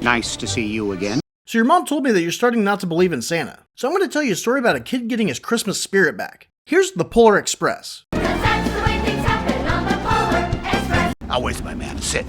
Nice to see you again. So your mom told me that you're starting not to believe in Santa. So I'm going to tell you a story about a kid getting his Christmas spirit back. Here's the Polar Express. That's the way things happen on the Polar Express. Oh, where's my man? Sit.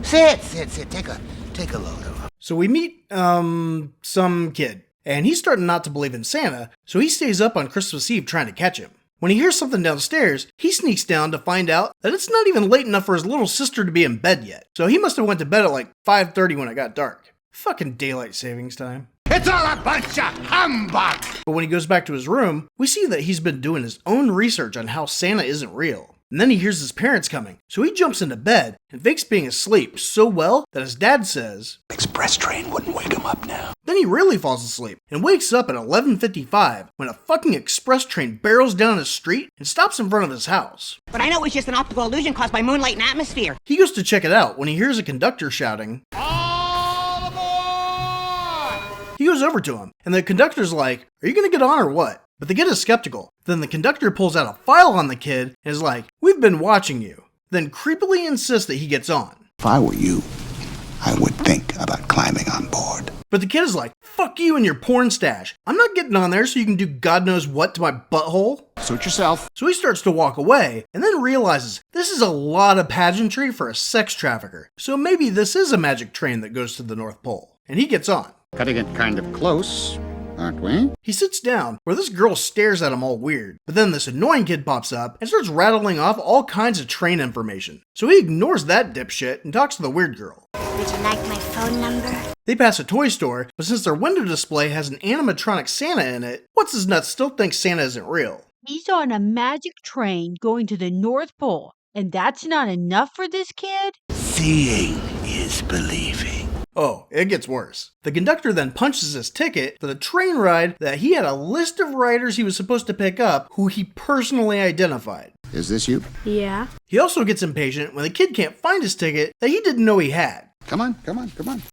Take a load of him. So we meet, some kid. And he's starting not to believe in Santa, so he stays up on Christmas Eve trying to catch him. When he hears something downstairs, he sneaks down to find out that it's not even late enough for his little sister to be in bed yet. So he must have went to bed at like 5:30 when it got dark. Fucking daylight savings time. It's all a bunch of humbug! But when he goes back to his room, we see that he's been doing his own research on how Santa isn't real. And then he hears his parents coming, so he jumps into bed and fakes being asleep so well that his dad says, Express train wouldn't wake him up now. Then he really falls asleep and wakes up at 11:55 when a fucking express train barrels down his street and stops in front of his house. But I know it was just an optical illusion caused by moonlight and atmosphere. He goes to check it out when he hears a conductor shouting, All aboard! He goes over to him, and the conductor's like, "Are you gonna get on or what?" But the kid is skeptical. Then the conductor pulls out a file on the kid and is like, "We've been watching you." Then creepily insists that he gets on. If I were you, I would think about climbing on board. But the kid is like, "Fuck you and your porn stash. I'm not getting on there so you can do God knows what to my butthole." Suit yourself. So he starts to walk away, and then realizes this is a lot of pageantry for a sex trafficker. So maybe this is a magic train that goes to the North Pole. And he gets on. Cutting it kind of close, aren't we? He sits down, where this girl stares at him all weird. But then this annoying kid pops up and starts rattling off all kinds of train information. So he ignores that dipshit and talks to the weird girl. Would you like my phone number? They pass a toy store, but since their window display has an animatronic Santa in it, What's-His-Nuts still thinks Santa isn't real. He's on a magic train going to the North Pole, and that's not enough for this kid? Seeing is believing. Oh, it gets worse. The conductor then punches his ticket for the train ride that he had a list of riders he was supposed to pick up who he personally identified. Is this you? Yeah. He also gets impatient when the kid can't find his ticket that he didn't know he had. Come on.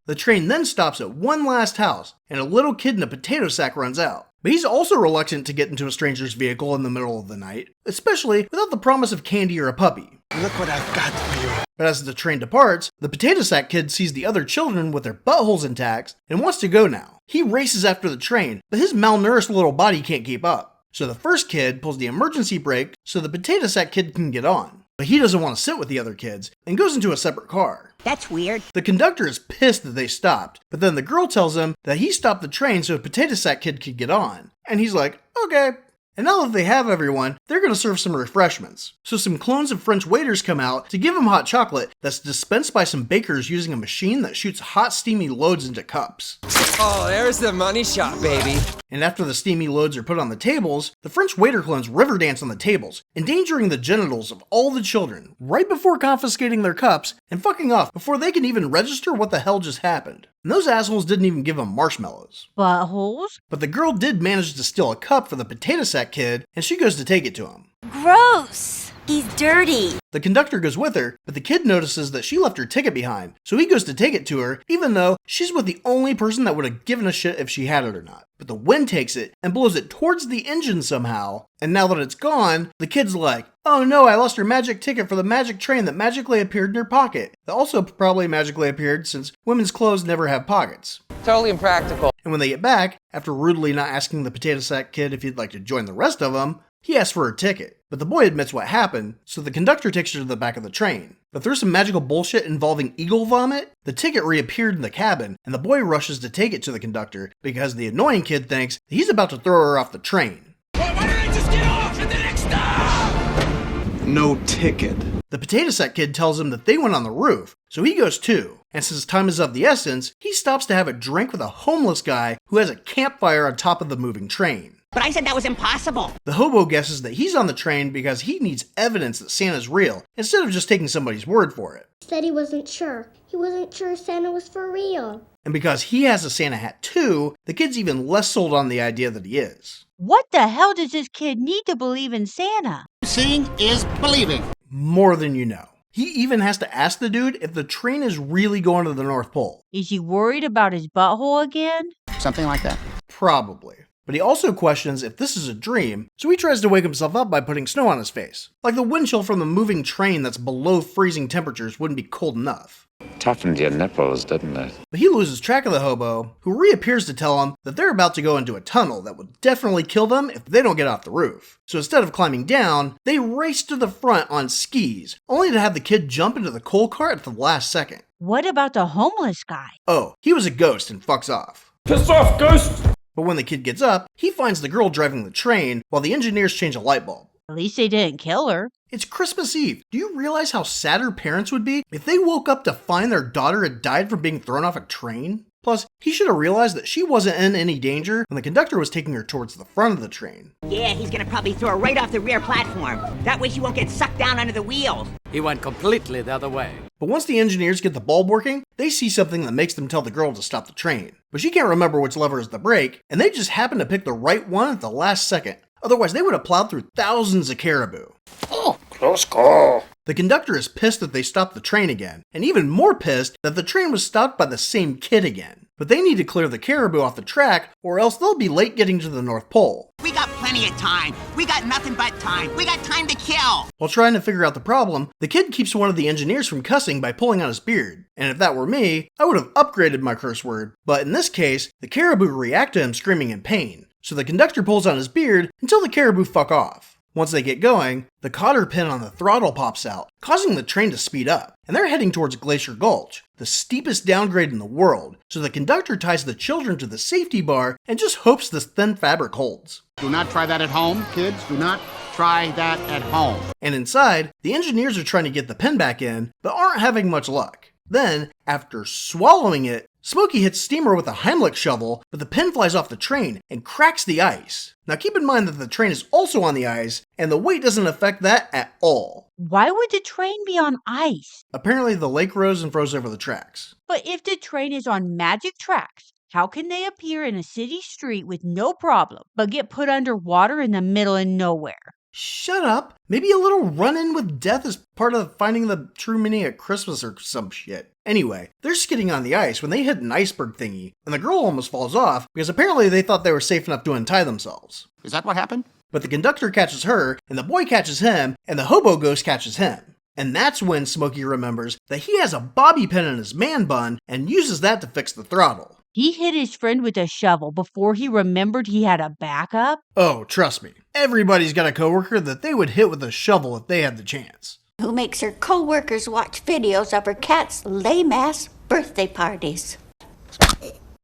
The train then stops at one last house, and a little kid in a potato sack runs out. But he's also reluctant to get into a stranger's vehicle in the middle of the night, especially without the promise of candy or a puppy. Look what I've got for you. But as the train departs, the potato sack kid sees the other children with their buttholes intact and wants to go now. He races after the train, but his malnourished little body can't keep up. So the first kid pulls the emergency brake so the potato sack kid can get on. But he doesn't want to sit with the other kids and goes into a separate car. That's weird. The conductor is pissed that they stopped, but then the girl tells him that he stopped the train so a potato sack kid could get on. And he's like, okay. And now that they have everyone, they're going to serve some refreshments. So some clones of French waiters come out to give him hot chocolate that's dispensed by some bakers using a machine that shoots hot steamy loads into cups. Oh, there's the money shot, baby. And after the steamy loads are put on the tables, the French waiter clones river dance on the tables, endangering the genitals of all the children, right before confiscating their cups and fucking off before they can even register what the hell just happened. And those assholes didn't even give them marshmallows. Buttholes? But the girl did manage to steal a cup for the potato sack kid, and she goes to take it to him. Gross! He's dirty. The conductor goes with her, but the kid notices that she left her ticket behind, so he goes to take it to her, even though she's with the only person that would have given a shit if she had it or not. But the wind takes it and blows it towards the engine somehow, and now that it's gone, the kid's like, "Oh no, I lost her magic ticket for the magic train that magically appeared in her pocket." That also probably magically appeared since women's clothes never have pockets. Totally impractical. And when they get back, after rudely not asking the potato sack kid if he'd like to join the rest of them, he asks for her ticket. But the boy admits what happened, so the conductor takes her to the back of the train. But through some magical bullshit involving eagle vomit, the ticket reappeared in the cabin, and the boy rushes to take it to the conductor because the annoying kid thinks that he's about to throw her off the train. Why don't I just get off at the next stop? No ticket. The potato sack kid tells him that they went on the roof, so he goes too. And since time is of the essence, he stops to have a drink with a homeless guy who has a campfire on top of the moving train. But I said that was impossible. The hobo guesses that he's on the train because he needs evidence that Santa's real, instead of just taking somebody's word for it. Said he wasn't sure. He wasn't sure Santa was for real. And because he has a Santa hat too, the kid's even less sold on the idea that he is. What the hell does this kid need to believe in Santa? Seeing is believing. More than you know. He even has to ask the dude if the train is really going to the North Pole. Is he worried about his butthole again? Something like that. Probably. But he also questions if this is a dream, so he tries to wake himself up by putting snow on his face. Like the wind chill from the moving train that's below freezing temperatures wouldn't be cold enough. Toughened your nipples, didn't it? But he loses track of the hobo, who reappears to tell him that they're about to go into a tunnel that will definitely kill them if they don't get off the roof. So instead of climbing down, they race to the front on skis, only to have the kid jump into the coal cart at the last second. What about the homeless guy? Oh, he was a ghost and fucks off. Piss off, ghost! But when the kid gets up, he finds the girl driving the train while the engineers change a light bulb. At least they didn't kill her. It's Christmas Eve. Do you realize how sad her parents would be if they woke up to find their daughter had died from being thrown off a train? Plus, he should have realized that she wasn't in any danger when the conductor was taking her towards the front of the train. Yeah, he's gonna probably throw her right off the rear platform. That way she won't get sucked down under the wheels. He went completely the other way. But once the engineers get the bulb working, they see something that makes them tell the girl to stop the train. But she can't remember which lever is the brake, and they just happen to pick the right one at the last second. Otherwise, they would have plowed through thousands of Caribou. Oh, close call. The conductor is pissed that they stopped the train again, and even more pissed that the train was stopped by the same kid again. But they need to clear the Caribou off the track, or else they'll be late getting to the North Pole. We got plenty of time. We got nothing but time. We got time to kill. While trying to figure out the problem, the kid keeps one of the engineers from cussing by pulling on his beard. And if that were me, I would have upgraded my curse word. But in this case, the Caribou react to him screaming in pain. So the conductor pulls on his beard until the Caribou fuck off. Once they get going, the cotter pin on the throttle pops out, causing the train to speed up, and they're heading towards Glacier Gulch, the steepest downgrade in the world, so the conductor ties the children to the safety bar and just hopes this thin fabric holds. Do not try that at home, kids. Do not try that at home. And inside, the engineers are trying to get the pin back in, but aren't having much luck. Then, after swallowing it, Smokey hits Steamer with a Heimlich shovel, but the pin flies off the train and cracks the ice. Now keep in mind that the train is also on the ice, and the weight doesn't affect that at all. Why would the train be on ice? Apparently the lake rose and froze over the tracks. But if the train is on magic tracks, how can they appear in a city street with no problem, but get put underwater in the middle of nowhere? Shut up. Maybe a little run-in with death is part of finding the true meaning of Christmas or some shit. Anyway, they're skidding on the ice when they hit an iceberg thingy, and the girl almost falls off because apparently they thought they were safe enough to untie themselves. Is that what happened? But the conductor catches her, and the boy catches him, and the hobo ghost catches him. And that's when Smokey remembers that he has a bobby pin in his man bun and uses that to fix the throttle. He hit his friend with a shovel before he remembered he had a backup? Oh, trust me. Everybody's got a coworker that they would hit with a shovel if they had the chance. Who makes her co-workers watch videos of her cat's lame-ass birthday parties.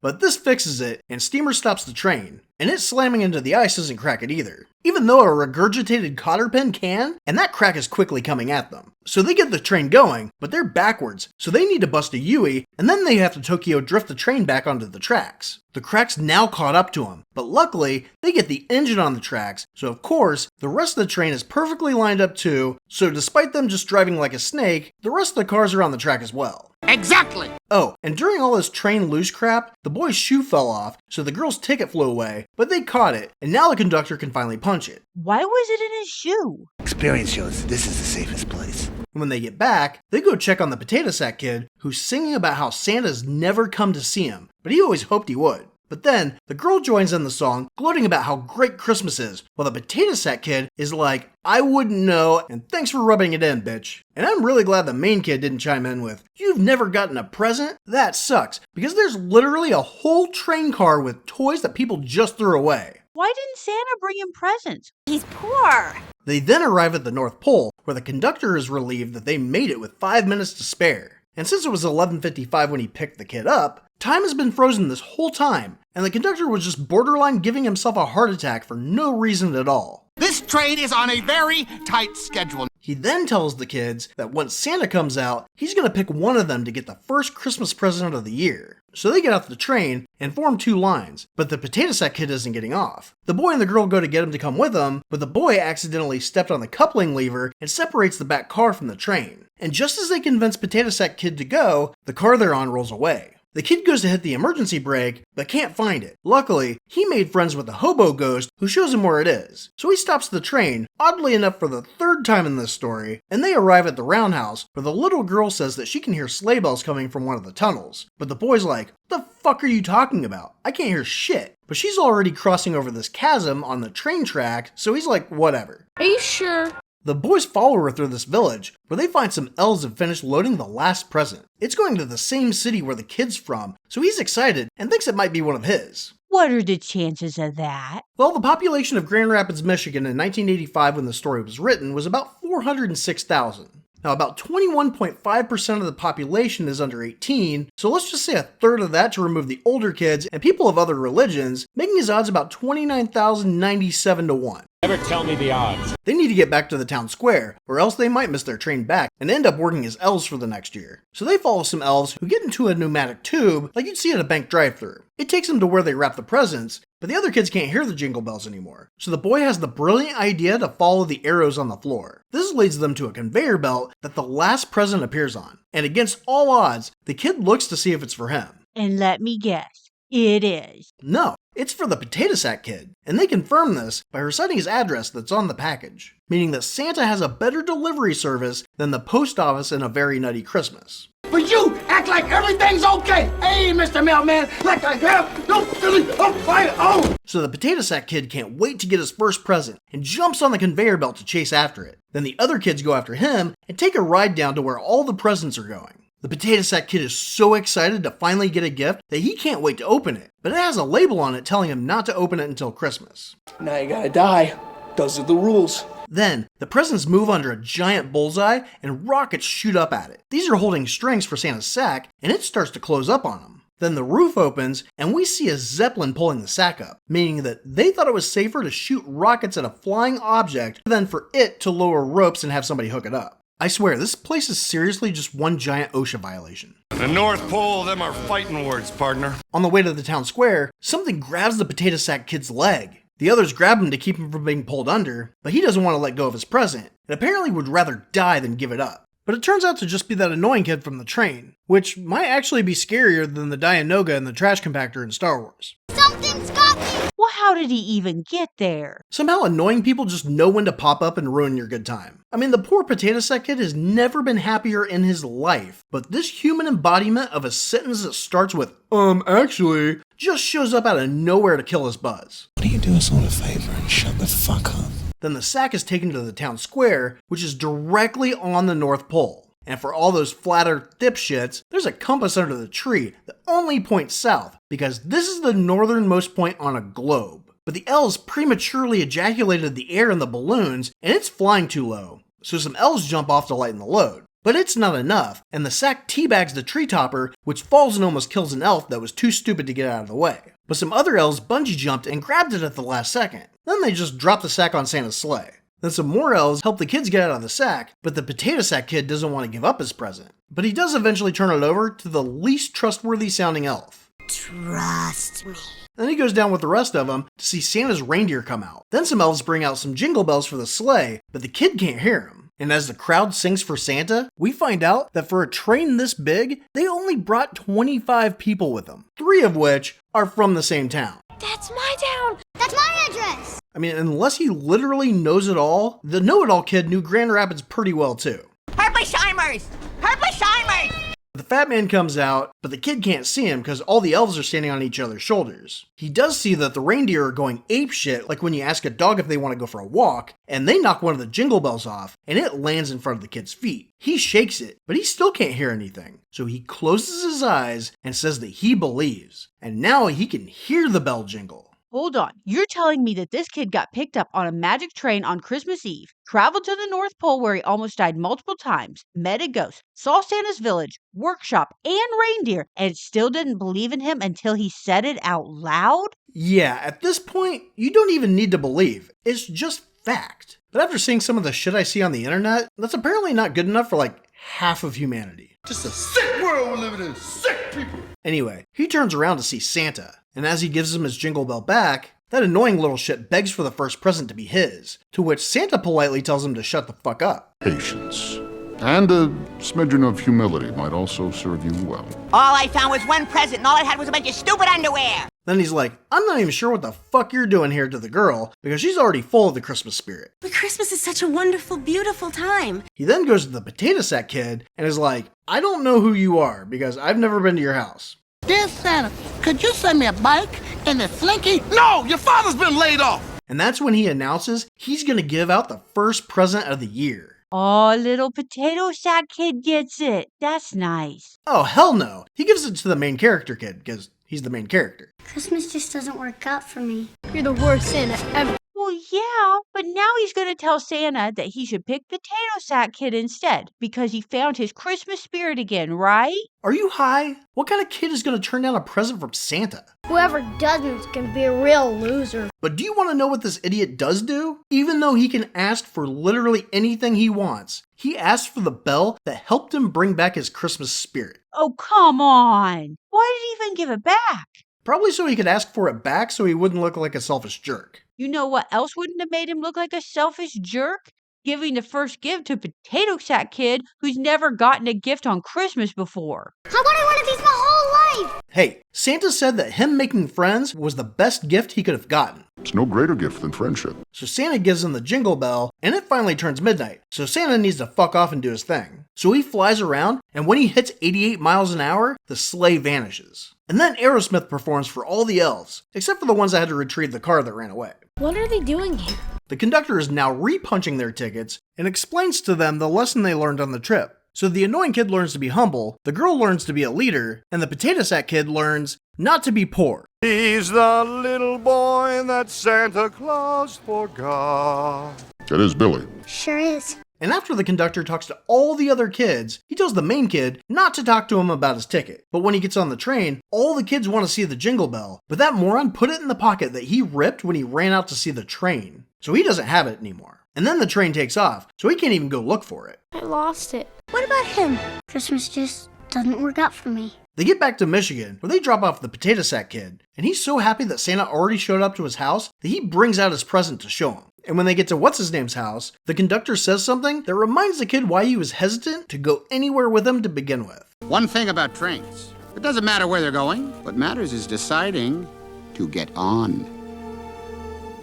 But this fixes it, and Steamer stops the train, and it slamming into the ice doesn't crack it either. Even though a regurgitated cotter pin can, and that crack is quickly coming at them. So they get the train going, but they're backwards, so they need to bust a Yui, and then they have to Tokyo drift the train back onto the tracks. The crack's now caught up to them, but luckily, they get the engine on the tracks, so of course, the rest of the train is perfectly lined up too, so despite them just driving like a snake, the rest of the cars are on the track as well. Exactly! Oh, and during all this train loose crap, the boy's shoe fell off, so the girl's ticket flew away, but they caught it, and now the conductor can finally punch it. Why was it in his shoe? Experience shows this is the safest place. And when they get back, they go check on the potato sack kid, who's singing about how Santa's never come to see him, but he always hoped he would. But then, the girl joins in the song, gloating about how great Christmas is, while the potato sack kid is like, I wouldn't know, and thanks for rubbing it in, bitch. And I'm really glad the main kid didn't chime in with, you've never gotten a present? That sucks, because there's literally a whole train car with toys that people just threw away. Why didn't Santa bring him presents? He's poor. They then arrive at the North Pole, where the conductor is relieved that they made it with 5 minutes to spare. And since it was 11:55 when he picked the kid up, time has been frozen this whole time, and the conductor was just borderline giving himself a heart attack for no reason at all. This train is on a very tight schedule. He then tells the kids that once Santa comes out, he's going to pick one of them to get the first Christmas present of the year. So they get off the train and form two lines, but the potato sack kid isn't getting off. The boy and the girl go to get him to come with them, but the boy accidentally stepped on the coupling lever and separates the back car from the train. And just as they convince potato sack kid to go, the car they're on rolls away. The kid goes to hit the emergency brake, but can't find it. Luckily, he made friends with the hobo ghost who shows him where it is. So he stops the train, oddly enough for the third time in this story, and they arrive at the roundhouse where the little girl says that she can hear sleigh bells coming from one of the tunnels. But the boy's like, what the fuck are you talking about? I can't hear shit. But she's already crossing over this chasm on the train track, so he's like, whatever. Are you sure? The boys follow her through this village, where they find some elves have finished loading the last present. It's going to the same city where the kid's from, so he's excited and thinks it might be one of his. What are the chances of that? Well, the population of Grand Rapids, Michigan in 1985 when the story was written was about 406,000. Now, about 21.5% of the population is under 18, so let's just say a third of that to remove the older kids and people of other religions, making his odds about 29,097 to 1. Never tell me the odds. They need to get back to the town square, or else they might miss their train back and end up working as elves for the next year. So they follow some elves who get into a pneumatic tube like you'd see at a bank drive-thru. It takes them to where they wrap the presents, but the other kids can't hear the jingle bells anymore. So the boy has the brilliant idea to follow the arrows on the floor. This leads them to a conveyor belt that the last present appears on. And against all odds, the kid looks to see if it's for him. And let me guess, it is. No, it's for the potato sack kid, and they confirm this by reciting his address that's on the package, meaning that Santa has a better delivery service than the post office in A Very Nutty Christmas. But you act like everything's okay. Hey, Mr. Mailman, like I have no feeling of my own. So the potato sack kid can't wait to get his first present and jumps on the conveyor belt to chase after it. Then the other kids go after him and take a ride down to where all the presents are going. The potato sack kid is so excited to finally get a gift that he can't wait to open it, but it has a label on it telling him not to open it until Christmas. Now you gotta die. Those are the rules. Then, the presents move under a giant bullseye and rockets shoot up at it. These are holding strings for Santa's sack, and it starts to close up on them. Then the roof opens, and we see a zeppelin pulling the sack up, meaning that they thought it was safer to shoot rockets at a flying object than for it to lower ropes and have somebody hook it up. I swear, this place is seriously just one giant OSHA violation. The North Pole, them are fighting words, partner. On the way to the town square, something grabs the potato sack kid's leg. The others grab him to keep him from being pulled under, but he doesn't want to let go of his present, and apparently would rather die than give it up. But it turns out to just be that annoying kid from the train, which might actually be scarier than the Dianoga in the trash compactor in Star Wars. Something's got me! Well, how did he even get there? Somehow annoying people just know when to pop up and ruin your good time. I mean, the poor potato sack kid has never been happier in his life, but this human embodiment of a sentence that starts with, actually, just shows up out of nowhere to kill his buzz. Why don't you do us all a favor and shut the fuck up? Then the sack is taken to the town square, which is directly on the North Pole. And for all those flat earth dipshits, there's a compass under the tree that only points south, because this is the northernmost point on a globe. But the elves prematurely ejaculated the air in the balloons, and it's flying too low. So some elves jump off to lighten the load. But it's not enough, and the sack teabags the tree topper, which falls and almost kills an elf that was too stupid to get out of the way. But some other elves bungee jumped and grabbed it at the last second. Then they just dropped the sack on Santa's sleigh. Then some more elves help the kids get out of the sack, but the potato sack kid doesn't want to give up his present. But he does eventually turn it over to the least trustworthy sounding elf. Trust me. Then he goes down with the rest of them to see Santa's reindeer come out. Then some elves bring out some jingle bells for the sleigh, but the kid can't hear him. And as the crowd sings for Santa, we find out that for a train this big, they only brought 25 people with them, 3 of which are from the same town. That's my town! That's my address! I mean, unless he literally knows it all, the know-it-all kid knew Grand Rapids pretty well too. Herpeshimers! Herpeshimers! The fat man comes out, but the kid can't see him because all the elves are standing on each other's shoulders. He does see that the reindeer are going apeshit, like when you ask a dog if they want to go for a walk, and they knock one of the jingle bells off, and it lands in front of the kid's feet. He shakes it, but he still can't hear anything. So he closes his eyes and says that he believes, and now he can hear the bell jingle. Hold on, you're telling me that this kid got picked up on a magic train on Christmas Eve, traveled to the North Pole where he almost died multiple times, met a ghost, saw Santa's village, workshop, and reindeer, and still didn't believe in him until he said it out loud? Yeah, at this point, you don't even need to believe. It's just fact. But after seeing some of the shit I see on the internet, that's apparently not good enough for like half of humanity. Just a sick world we're living in. Sick people. Anyway, he turns around to see Santa, and as he gives him his jingle bell back, that annoying little shit begs for the first present to be his, to which Santa politely tells him to shut the fuck up. Patience. And a smidgen of humility might also serve you well. All I found was one present, and all I had was a bunch of stupid underwear. Then he's like, I'm not even sure what the fuck you're doing here to the girl, because she's already full of the Christmas spirit. But Christmas is such a wonderful, beautiful time. He then goes to the potato sack kid and is like, I don't know who you are, because I've never been to your house. Dear Santa, could you send me a bike and a slinky? No, your father's been laid off. and that's when he announces he's gonna give out the first present of the year. Oh, little potato sack kid gets it. That's nice. Oh, hell no. He gives it to the main character kid, because he's the main character. Christmas just doesn't work out for me. You're the worst Santa ever. Well, yeah, but now he's going to tell Santa that he should pick Potato Sack Kid instead because he found his Christmas spirit again, right? Are you high? What kind of kid is going to turn down a present from Santa? Whoever doesn't can be a real loser. But do you want to know what this idiot does do? Even though he can ask for literally anything he wants, he asked for the bell that helped him bring back his Christmas spirit. Oh, come on. Why did he even give it back? Probably so he could ask for it back so he wouldn't look like a selfish jerk. You know what else wouldn't have made him look like a selfish jerk? Giving the first gift to Potato Sack Kid who's never gotten a gift on Christmas before. I wanted one of these my whole life! Hey, Santa said that him making friends was the best gift he could have gotten. It's no greater gift than friendship. So Santa gives him the jingle bell, and it finally turns midnight, so Santa needs to fuck off and do his thing. So he flies around, and when he hits 88 miles an hour, the sleigh vanishes. And then Aerosmith performs for all the elves, except for the ones that had to retrieve the car that ran away. What are they doing here? The conductor is now repunching their tickets and explains to them the lesson they learned on the trip. So the annoying kid learns to be humble, the girl learns to be a leader, and the potato sack kid learns not to be poor. He's the little boy that Santa Claus forgot. That is Billy. Sure is. And after the conductor talks to all the other kids, he tells the main kid not to talk to him about his ticket. But when he gets on the train, all the kids want to see the jingle bell, but that moron put it in the pocket that he ripped when he ran out to see the train. So he doesn't have it anymore. And then the train takes off, so he can't even go look for it. I lost it. What about him? Christmas just doesn't work out for me. They get back to Michigan, where they drop off the potato sack kid, and he's so happy that Santa already showed up to his house that he brings out his present to show him. And when they get to What's-His-Name's house, the conductor says something that reminds the kid why he was hesitant to go anywhere with him to begin with. One thing about trains, it doesn't matter where they're going. What matters is deciding to get on.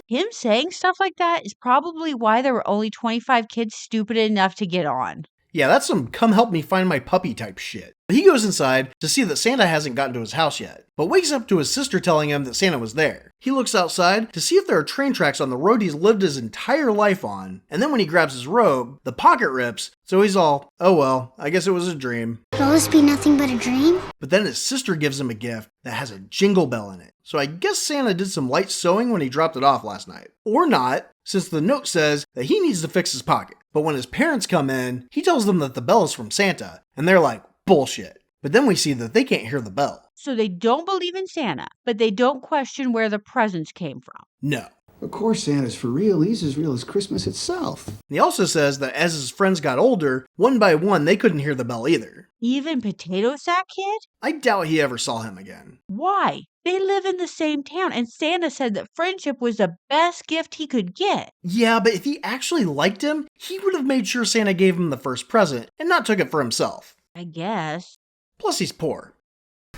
Him saying stuff like that is probably why there were only 25 kids stupid enough to get on. Yeah, that's some come help me find my puppy type shit. But he goes inside to see that Santa hasn't gotten to his house yet, but wakes up to his sister telling him that Santa was there. He looks outside to see if there are train tracks on the road he's lived his entire life on, and then when he grabs his robe, the pocket rips, so he's all, oh well, I guess it was a dream. Will this be nothing but a dream? But then his sister gives him a gift that has a jingle bell in it. So I guess Santa did some light sewing when he dropped it off last night. Or not, since the note says that he needs to fix his pocket. But when his parents come in, he tells them that the bell is from Santa, and they're like, bullshit. But then we see that they can't hear the bell. So they don't believe in Santa, but they don't question where the presents came from. No. Of course Santa's for real. He's as real as Christmas itself. He also says that as his friends got older, one by one they couldn't hear the bell either. Even Potato Sack Kid? I doubt he ever saw him again. Why? They live in the same town, and Santa said that friendship was the best gift he could get. Yeah, but if he actually liked him, he would have made sure Santa gave him the first present and not took it for himself. I guess. Plus, he's poor.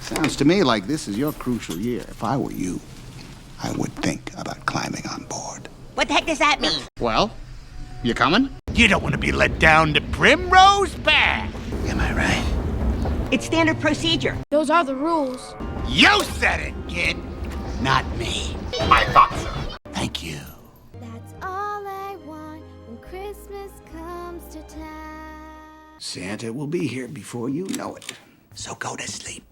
Sounds to me like this is your crucial year. If I were you, I would think about climbing on board. What the heck does that mean? Well, you coming? You don't want to be let down to Primrose Path. Am I right? It's standard procedure. Those are the rules. You said it, kid. Not me. I thought so. Thank you. That's all I want when Christmas comes to town. Santa will be here before you know it. So go to sleep.